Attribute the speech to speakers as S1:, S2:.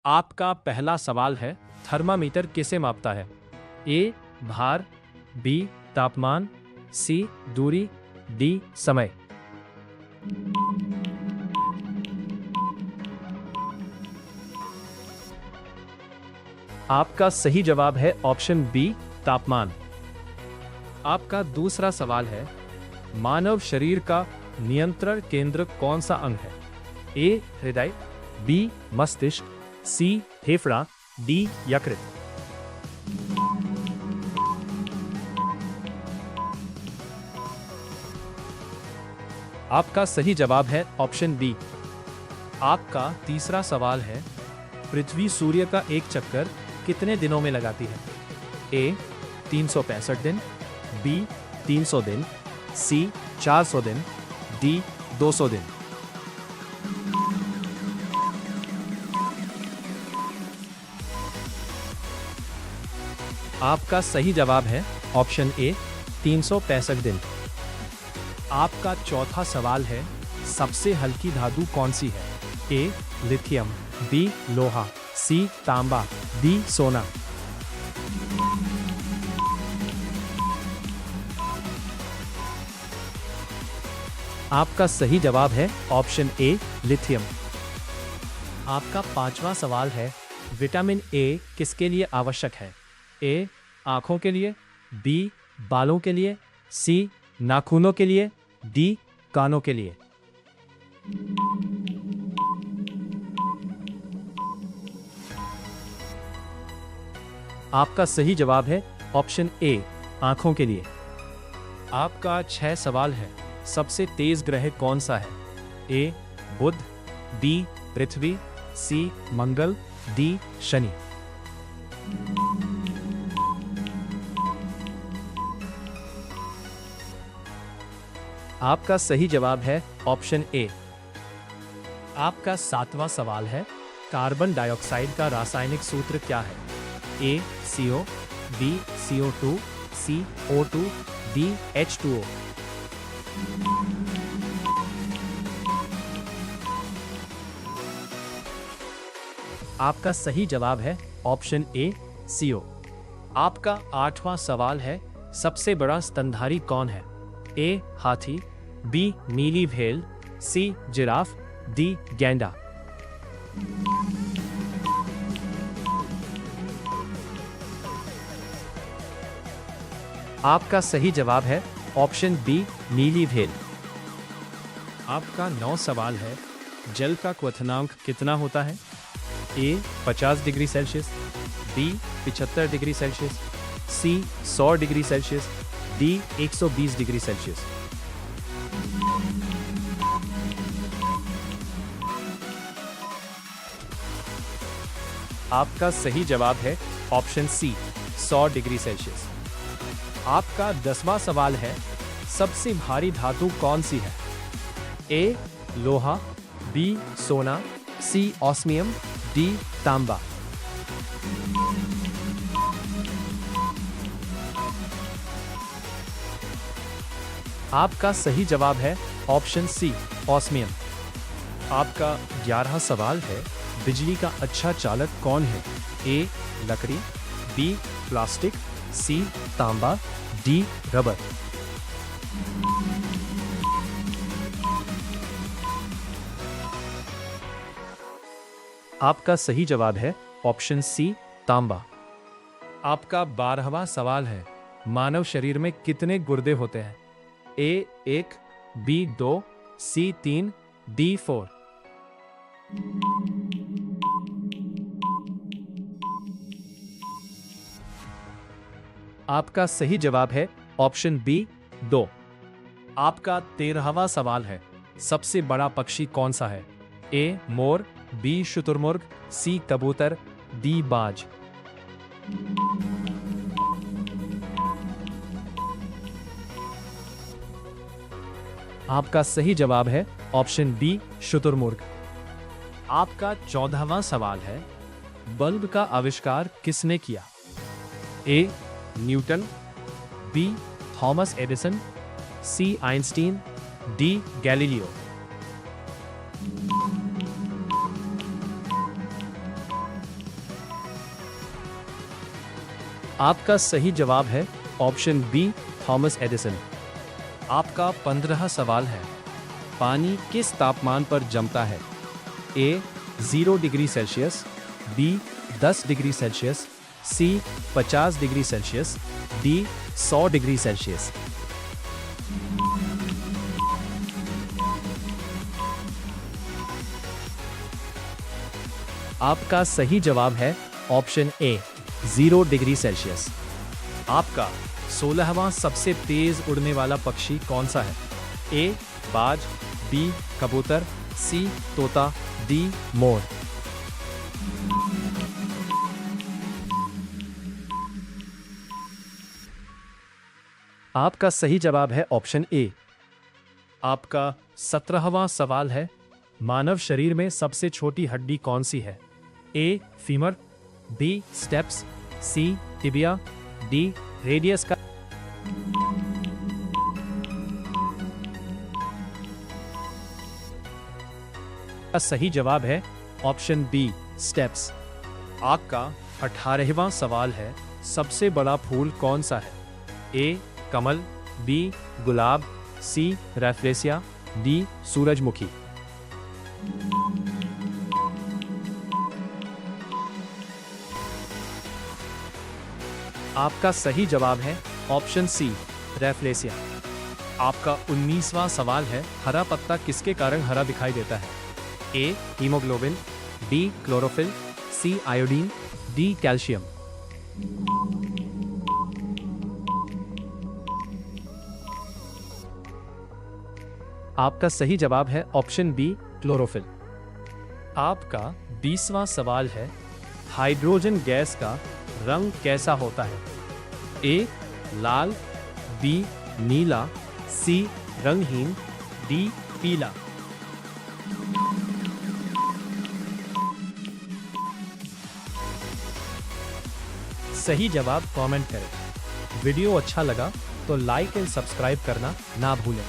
S1: आपका पहला सवाल है, थर्मामीटर किसे मापता है? ए भार, बी तापमान, सी दूरी, डी समय। आपका सही जवाब है ऑप्शन बी तापमान। आपका दूसरा सवाल है, मानव शरीर का नियंत्रण केंद्र कौन सा अंग है? ए हृदय, बी मस्तिष्क, सी फेफड़ा, डी यकृत। आपका सही जवाब है ऑप्शन बी। आपका तीसरा सवाल है, पृथ्वी सूर्य का एक चक्कर कितने दिनों में लगाती है? ए 365 दिन, बी 300 दिन, सी 400 दिन, डी 200 दिन। आपका सही जवाब है ऑप्शन ए 365 दिन। आपका चौथा सवाल है, सबसे हल्की धातु कौन सी है? ए लिथियम, बी लोहा, सी तांबा, डी सोना। आपका सही जवाब है ऑप्शन ए लिथियम। आपका पांचवा सवाल है, विटामिन ए किसके लिए आवश्यक है? ए आंखों के लिए, बी बालों के लिए, सी नाखूनों के लिए, डी कानों के लिए। आपका सही जवाब है ऑप्शन ए आंखों के लिए। आपका 6 सवाल है, सबसे तेज ग्रह कौन सा है? ए बुध, बी पृथ्वी, सी मंगल, डी शनि। आपका सही जवाब है ऑप्शन ए। आपका 7वां सवाल है, कार्बन डाइऑक्साइड का रासायनिक सूत्र क्या है? ए CO, बी CO2, सी O2, डी H2O। आपका सही जवाब है ऑप्शन ए CO। आपका 8वां सवाल है, सबसे बड़ा स्तनधारी कौन है? ए हाथी, बी नीली व्हेल, सी जिराफ, डी गैंडा। आपका सही जवाब है ऑप्शन बी नीली व्हेल। आपका 9 सवाल है, जल का क्वथनांक कितना होता है? A 50 degree Celsius, B 75 degree Celsius, C 100 degree Celsius, D 120 degree Celsius. आपका सही जवाब है ऑप्शन सी 100 डिग्री सेल्सियस। आपका 10वां सवाल है, सबसे भारी धातु कौन सी है? ए लोहा, बी सोना, सी ऑस्मियम, डी तांबा। आपका सही जवाब है ऑप्शन सी ऑस्मियम। आपका 11वां सवाल है, बिजली का अच्छा चालक कौन है? ए लकड़ी, बी प्लास्टिक, सी तांबा, डी रबर। आपका सही जवाब है ऑप्शन सी तांबा। आपका 12वां सवाल है, मानव शरीर में कितने गुर्दे होते हैं? ए 1, बी 2, सी 3, डी 4। आपका सही जवाब है ऑप्शन बी 2। आपका 13वां सवाल है, सबसे बड़ा पक्षी कौन सा है? ए मोर, बी शुतुरमुर्ग, सी कबूतर, डी बाज। आपका सही जवाब है ऑप्शन बी शुतुरमुर्ग। आपका 14वां सवाल है, बल्ब का आविष्कार किसने किया? A Newton, B Thomas Edison, C Einstein, D Galileo. आपका सही जवाब है ऑप्शन बी थॉमस एडिसन। आपका 15वां सवाल है, पानी किस तापमान पर जमता है? A 0 degree Celsius, B 10 degree Celsius, C 50 degree Celsius, D 100 degree Celsius. आपका सही जवाब है ऑप्शन ए 0 डिग्री सेल्सियस। आपका 16वां सबसे तेज उड़ने वाला पक्षी कौन सा है? ए बाज, बी कबूतर, सी तोता, डी मोर। आपका सही जवाब है ऑप्शन ए। आपका 17वां सवाल है, मानव शरीर में सबसे छोटी हड्डी कौन सी है? A femur, B stapes, C tibia, D radius का। सही जवाब है ऑप्शन बी स्टेप्स। आपका 18वां सवाल है, सबसे बड़ा फूल कौन सा है? ए कमल, बी गुलाब, सी रैफ्लेसिया, डी सूरजमुखी। आपका सही जवाब है ऑप्शन सी रैफ्लेसिया। आपका 19वां सवाल है, हरा पत्ता किसके कारण हरा दिखाई देता है? ए हीमोग्लोबिन, बी क्लोरोफिल, सी आयोडीन, डी कैल्शियम। आपका सही जवाब है ऑप्शन बी क्लोरोफिल। आपका 20वां सवाल है, हाइड्रोजन गैस का रंग कैसा होता है? ए लाल, बी नीला, सी रंगहीन, डी पीला। सही जवाब कमेंट करें। वीडियो अच्छा लगा तो लाइक एंड सब्सक्राइब करना ना भूलें।